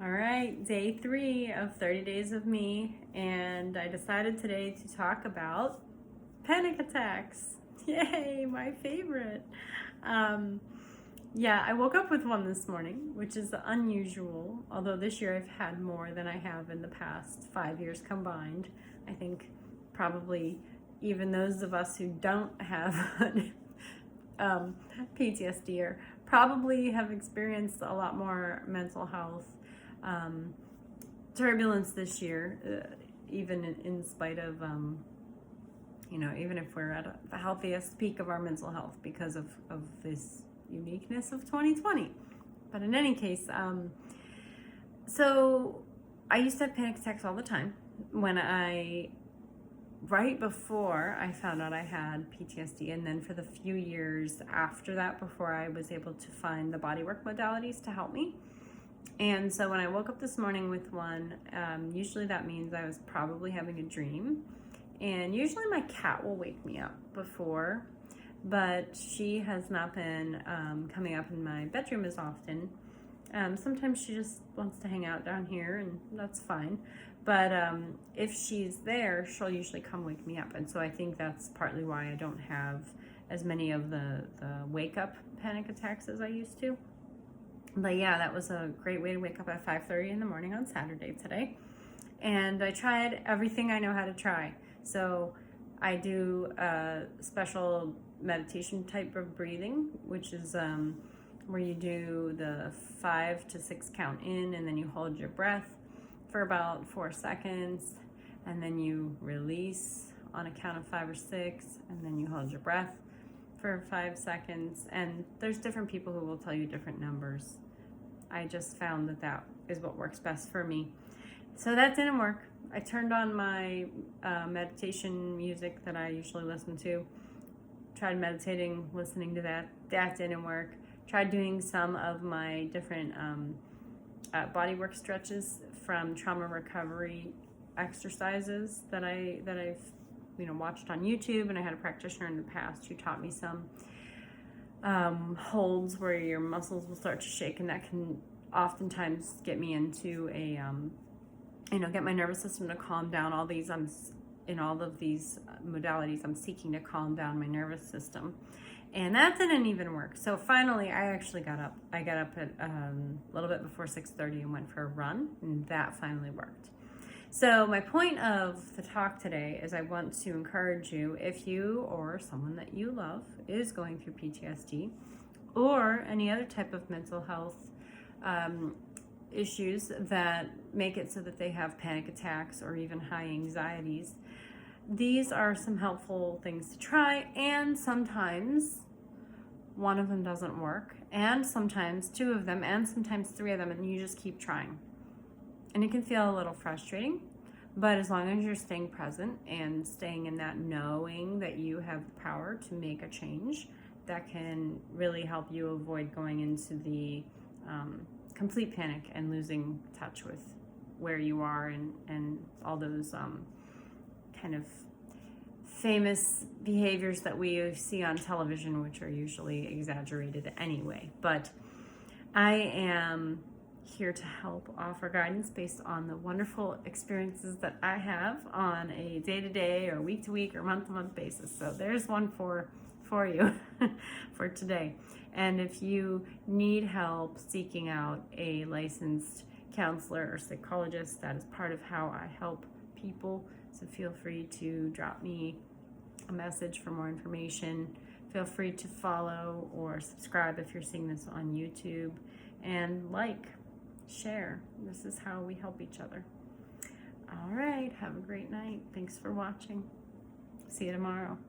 All right, day 3 of 30 Days of Me, and I decided today to talk about panic attacks. Yay, my favorite. Yeah, I woke up with one this morning, which is unusual, although this year I've had more than I have in the past 5 years combined. I think probably even those of us who don't have PTSD or probably have experienced a lot more mental health turbulence this year, even in spite of, even if we're at the healthiest peak of our mental health because of this uniqueness of 2020. But in any case, so I used to have panic attacks all the time right before I found out I had PTSD, and then for the few years after that, before I was able to find the bodywork modalities to help me. And so when I woke up this morning with one, usually that means I was probably having a dream. And usually my cat will wake me up before, but she has not been coming up in my bedroom as often. Sometimes she just wants to hang out down here, and that's fine. But if she's there, she'll usually come wake me up. And so I think that's partly why I don't have as many of the wake-up panic attacks as I used to. But yeah, that was a great way to wake up at 5:30 in the morning on Saturday today. And I tried everything I know how to try. So I do a special meditation type of breathing, which is where you do the 5 to 6 count in, and then you hold your breath for about 4 seconds, and then you release on a count of 5 or 6, and then you hold your breath for 5 seconds. And there's different people who will tell you different numbers. I just found that is what works best for me. So that didn't work. I turned on my meditation music that I usually listen to. Tried meditating, listening to that. That didn't work. Tried doing some of my different bodywork stretches from trauma recovery exercises that I've watched on YouTube, and I had a practitioner in the past who taught me some holds where your muscles will start to shake, and that can oftentimes get me into a get my nervous system to calm down. In all of these modalities, I'm seeking to calm down my nervous system, and that didn't even work. So finally, I actually got up. I got up at a little bit before 6:30 and went for a run, and that finally worked. So my point of the talk today is I want to encourage you, if you or someone that you love is going through PTSD or any other type of mental health issues that make it so that they have panic attacks or even high anxieties, these are some helpful things to try. And sometimes one of them doesn't work, and sometimes 2 of them, and sometimes 3 of them, and you just keep trying. And it can feel a little frustrating, but as long as you're staying present and staying in that knowing that you have the power to make a change, that can really help you avoid going into the complete panic and losing touch with where you are and all those kind of famous behaviors that we see on television, which are usually exaggerated anyway. But I am here to help offer guidance based on the wonderful experiences that I have on a day-to-day or week-to-week or month-to-month basis. So there's one for you for today. And if you need help seeking out a licensed counselor or psychologist, that is part of how I help people. So feel free to drop me a message for more information. Feel free to follow or subscribe if you're seeing this on YouTube, and share. This is how we help each other. All right, have a great night. Thanks for watching. See you tomorrow.